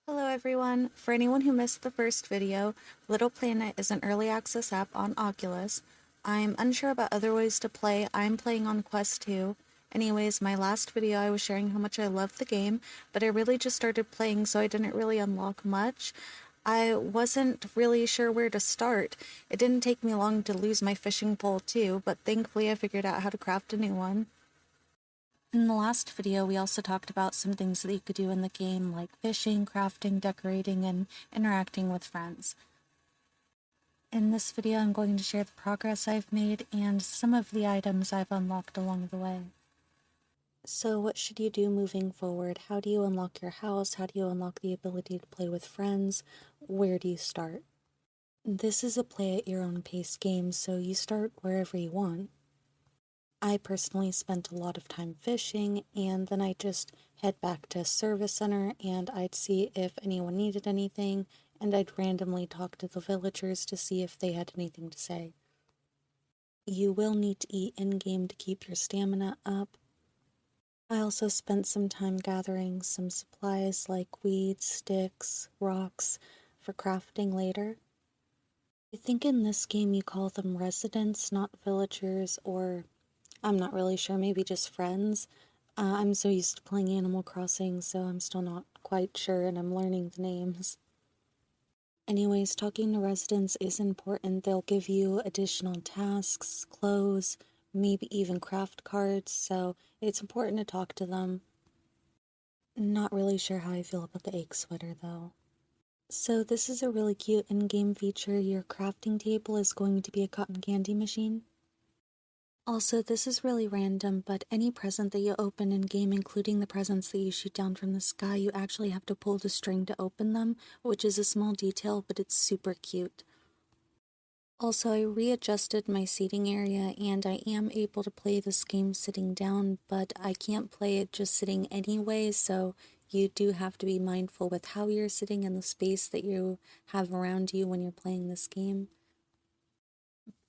Hello everyone! For anyone who missed the first video, Little Planet is an early access app on Oculus. I'm unsure about other ways to play. I'm playing on Quest 2. Anyways, my last video I was sharing how much I love the game, but I really just started playing so I didn't really unlock much. I wasn't really sure where to start. It didn't take me long to lose my fishing pole too, but thankfully I figured out how to craft a new one. In the last video, we also talked about some things that you could do in the game, like fishing, crafting, decorating, and interacting with friends. In this video, I'm going to share the progress I've made and some of the items I've unlocked along the way. So what should you do moving forward? How do you unlock your house? How do you unlock the ability to play with friends? Where do you start? This is a play at your own pace game, so you start wherever you want. I personally spent a lot of time fishing, and then I just head back to service center and I'd see if anyone needed anything, and I'd randomly talk to the villagers to see if they had anything to say. You will need to eat in-game to keep your stamina up. I also spent some time gathering some supplies like weeds, sticks, rocks for crafting later. I think in this game you call them residents, not villagers, or I'm not really sure, maybe just friends. I'm so used to playing Animal Crossing, so I'm still not quite sure and I'm learning the names. Anyways, talking to residents is important. They'll give you additional tasks, clothes, maybe even craft cards, so it's important to talk to them. Not really sure how I feel about the egg sweater though. So this is a really cute in-game feature. Your crafting table is going to be a cotton candy machine. Also, this is really random, but any present that you open in-game, including the presents that you shoot down from the sky, you actually have to pull the string to open them, which is a small detail, but it's super cute. Also, I readjusted my seating area, and I am able to play this game sitting down, but I can't play it just sitting anyway, so you do have to be mindful with how you're sitting and the space that you have around you when you're playing this game.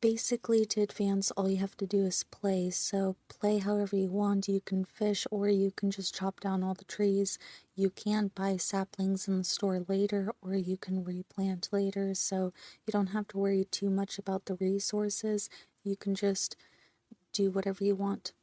Basically, to advance, all you have to do is play. So play however you want. You can fish or you can just chop down all the trees. You can buy saplings in the store later or you can replant later. So you don't have to worry too much about the resources. You can just do whatever you want.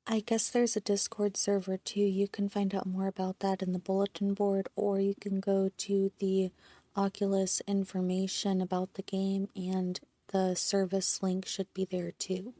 I guess there's a Discord server too. You can find out more about that in the bulletin board, or you can go to the Oculus information about the game and the service link should be there too.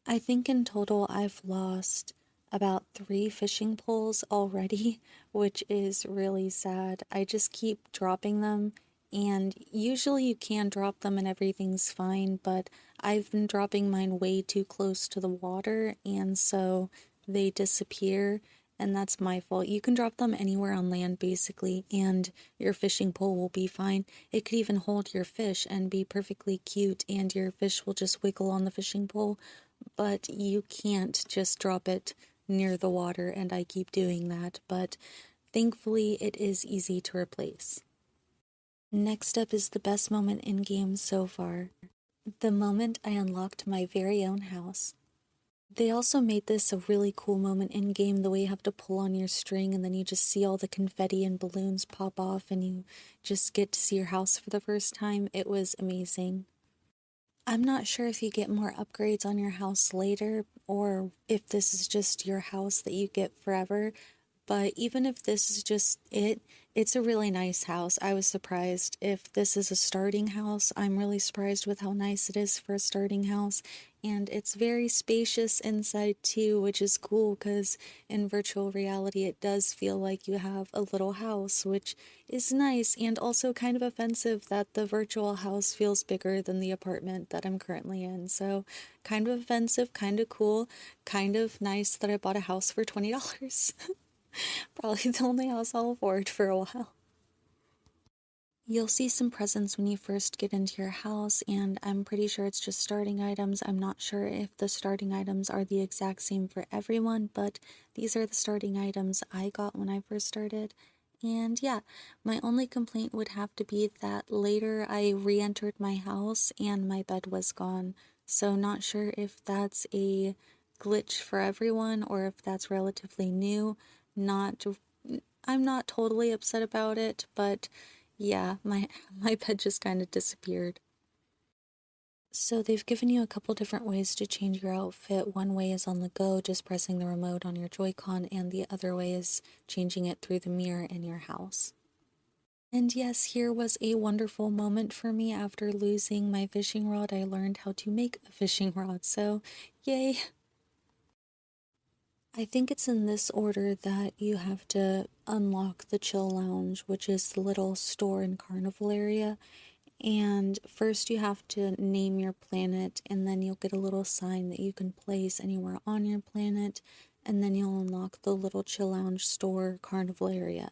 I think in total I've lost about 3 fishing poles already, which is really sad. I just keep dropping them, and usually you can drop them and everything's fine, but I've been dropping mine way too close to the water, and so they disappear, and that's my fault. You can drop them anywhere on land basically, and your fishing pole will be fine. It could even hold your fish and be perfectly cute, and your fish will just wiggle on the fishing pole, but you can't just drop it near the water, and I keep doing that, but thankfully it is easy to replace. Next up is the best moment in game so far. The moment I unlocked my very own house. They also made this a really cool moment in game, the way you have to pull on your string and then you just see all the confetti and balloons pop off and you just get to see your house for the first time. It was amazing. I'm not sure if you get more upgrades on your house later or if this is just your house that you get forever, but even if this is just it, it's a really nice house. I was surprised. If this is a starting house, I'm really surprised with how nice it is for a starting house. And it's very spacious inside too, which is cool because in virtual reality it does feel like you have a little house, which is nice and also kind of offensive that the virtual house feels bigger than the apartment that I'm currently in. So kind of offensive, kind of cool, kind of nice that I bought a house for $20. Probably the only house I'll afford for a while. You'll see some presents when you first get into your house, and I'm pretty sure it's just starting items. I'm not sure if the starting items are the exact same for everyone, but these are the starting items I got when I first started. And yeah, my only complaint would have to be that later I re-entered my house and my bed was gone. So not sure if that's a glitch for everyone or if that's relatively new. Not I'm not totally upset about it, but yeah, my bed just kind of disappeared. So they've given you a couple different ways to change your outfit. One way is on the go, just pressing the remote on your Joy-Con, and the other way is changing it through the mirror in your house. And yes, here was a wonderful moment for me. After losing my fishing rod, I learned how to make a fishing rod, so yay! I think it's in this order that you have to unlock the Chill Lounge, which is the little store and carnival area. And first you have to name your planet, and then you'll get a little sign that you can place anywhere on your planet, and then you'll unlock the little Chill Lounge store carnival area.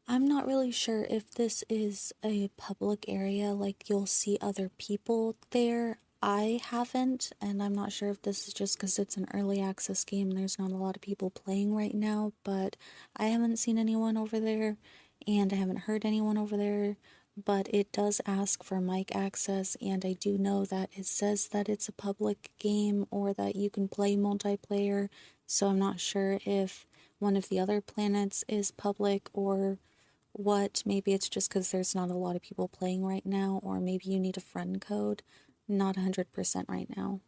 I'm not really sure if this is a public area, like you'll see other people there. I haven't, and I'm not sure if this is just because it's an early access game. There's not a lot of people playing right now, but I haven't seen anyone over there, and I haven't heard anyone over there. But it does ask for mic access, and I do know that it says that it's a public game or that you can play multiplayer, so I'm not sure if one of the other planets is public or what. Maybe it's just because there's not a lot of people playing right now, or maybe you need a friend code. Not 100% right now.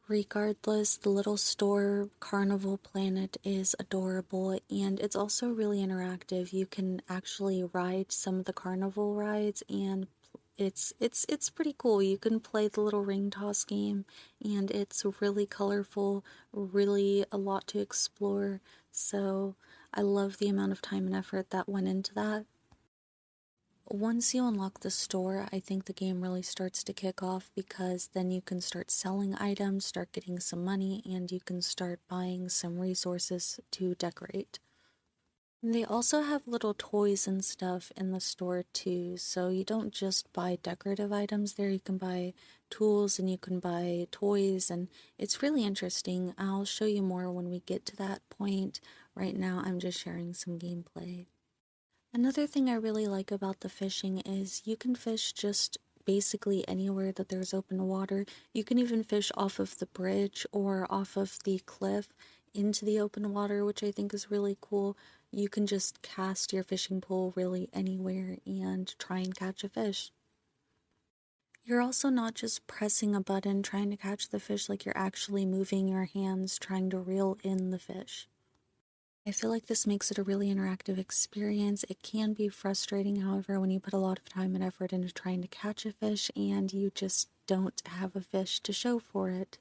Regardless, the little store Carnival Planet is adorable, and it's also really interactive. You can actually ride some of the carnival rides, and it's pretty cool. You can play the little ring toss game, and it's really colorful, really a lot to explore. So I love the amount of time and effort that went into that. Once you unlock the store, I think the game really starts to kick off, because then you can start selling items, start getting some money, and you can start buying some resources to decorate. They also have little toys and stuff in the store too, so you don't just buy decorative items there, you can buy tools and you can buy toys, and it's really interesting. I'll show you more when we get to that point. Right now, I'm just sharing some gameplay. Another thing I really like about the fishing is you can fish just basically anywhere that there's open water. You can even fish off of the bridge or off of the cliff into the open water, which I think is really cool. You can just cast your fishing pole really anywhere and try and catch a fish. You're also not just pressing a button trying to catch the fish, like you're actually moving your hands trying to reel in the fish. I feel like this makes it a really interactive experience. It can be frustrating, however, when you put a lot of time and effort into trying to catch a fish and you just don't have a fish to show for it.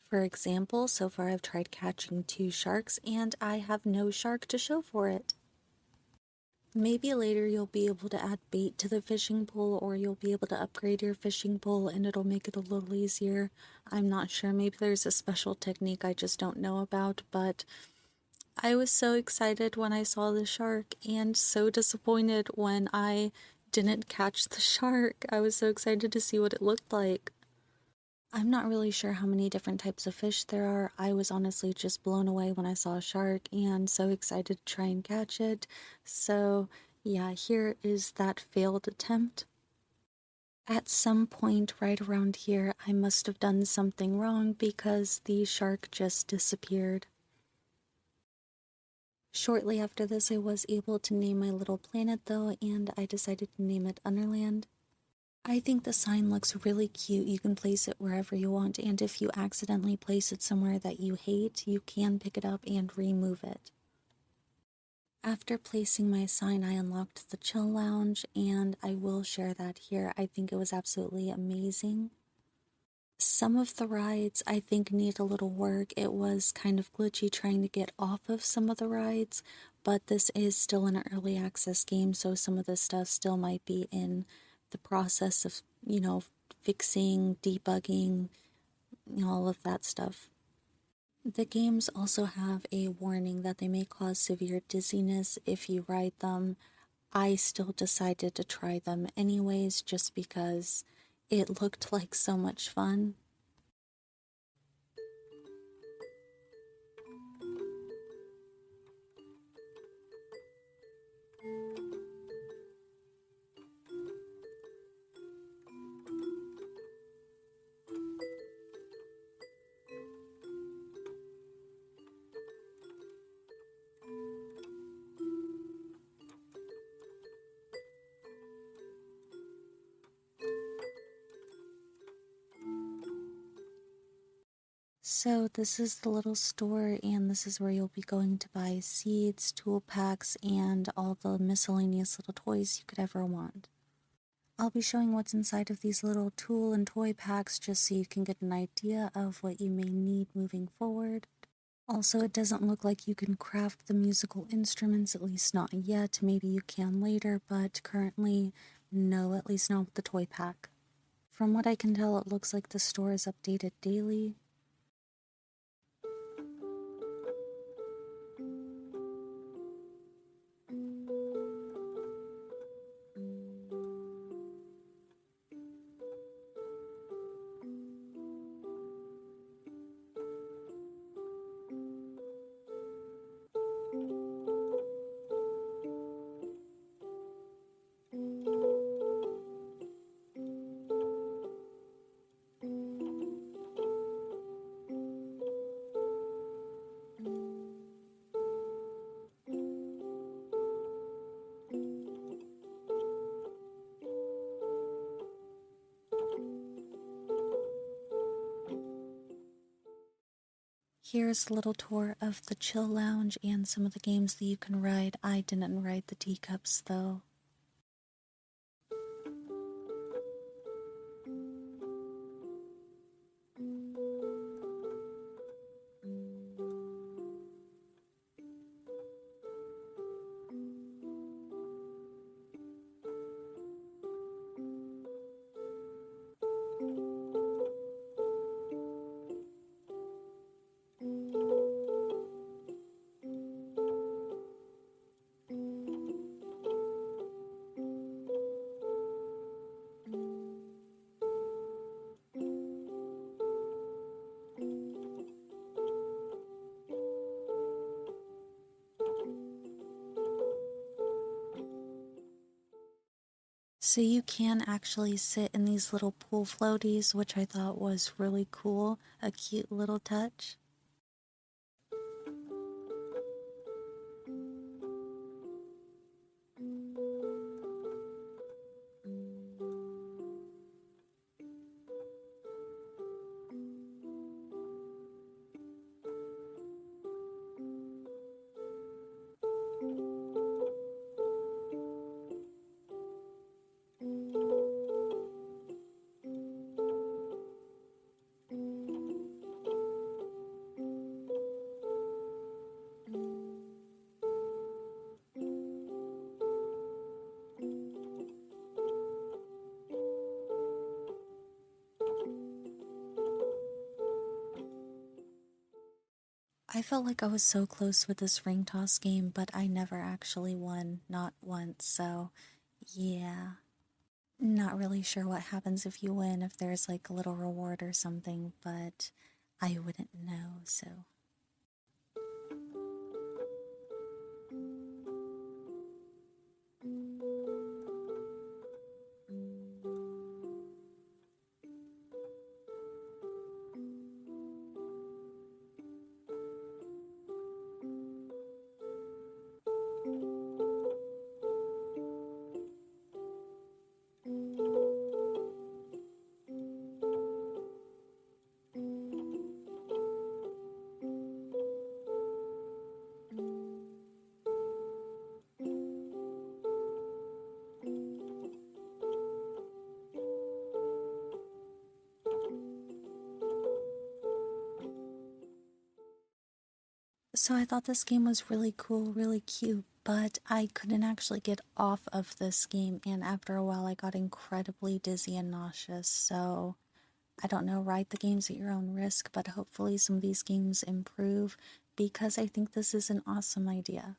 For example, so far I've tried catching 2 sharks and I have no shark to show for it. Maybe later you'll be able to add bait to the fishing pole, or you'll be able to upgrade your fishing pole and it'll make it a little easier. I'm not sure. Maybe there's a special technique I just don't know about, but I was so excited when I saw the shark and so disappointed when I didn't catch the shark. I was so excited to see what it looked like. I'm not really sure how many different types of fish there are. I was honestly just blown away when I saw a shark and so excited to try and catch it. So, yeah, here is that failed attempt. At some point right around here, I must have done something wrong because the shark just disappeared. Shortly after this, I was able to name my little planet though, and I decided to name it Underland. I think the sign looks really cute. You can place it wherever you want, and if you accidentally place it somewhere that you hate, you can pick it up and remove it. After placing my sign, I unlocked the Chill Lounge, and I will share that here. I think it was absolutely amazing. Some of the rides I think need a little work. It was kind of glitchy trying to get off of some of the rides, but this is still an early access game, so some of the stuff still might be in the process of, fixing, debugging, all of that stuff. The games also have a warning that they may cause severe dizziness if you ride them. I still decided to try them anyways just because it looked like so much fun. So this is the little store, and this is where you'll be going to buy seeds, tool packs, and all the miscellaneous little toys you could ever want. I'll be showing what's inside of these little tool and toy packs just so you can get an idea of what you may need moving forward. Also, it doesn't look like you can craft the musical instruments, at least not yet. Maybe you can later, but currently, no, at least not with the toy pack. From what I can tell, it looks like the store is updated daily. Here's a little tour of the chill lounge and some of the games that you can ride. I didn't ride the teacups though. So you can actually sit in these little pool floaties, which I thought was really cool, a cute little touch. I felt like I was so close with this ring toss game, but I never actually won, not once, so yeah. Not really sure what happens if you win, if there's like a little reward or something, but I wouldn't know, so. So I thought this game was really cool, really cute, but I couldn't actually get off of this game, and after a while I got incredibly dizzy and nauseous, so I don't know, ride the games at your own risk, but hopefully some of these games improve, because I think this is an awesome idea.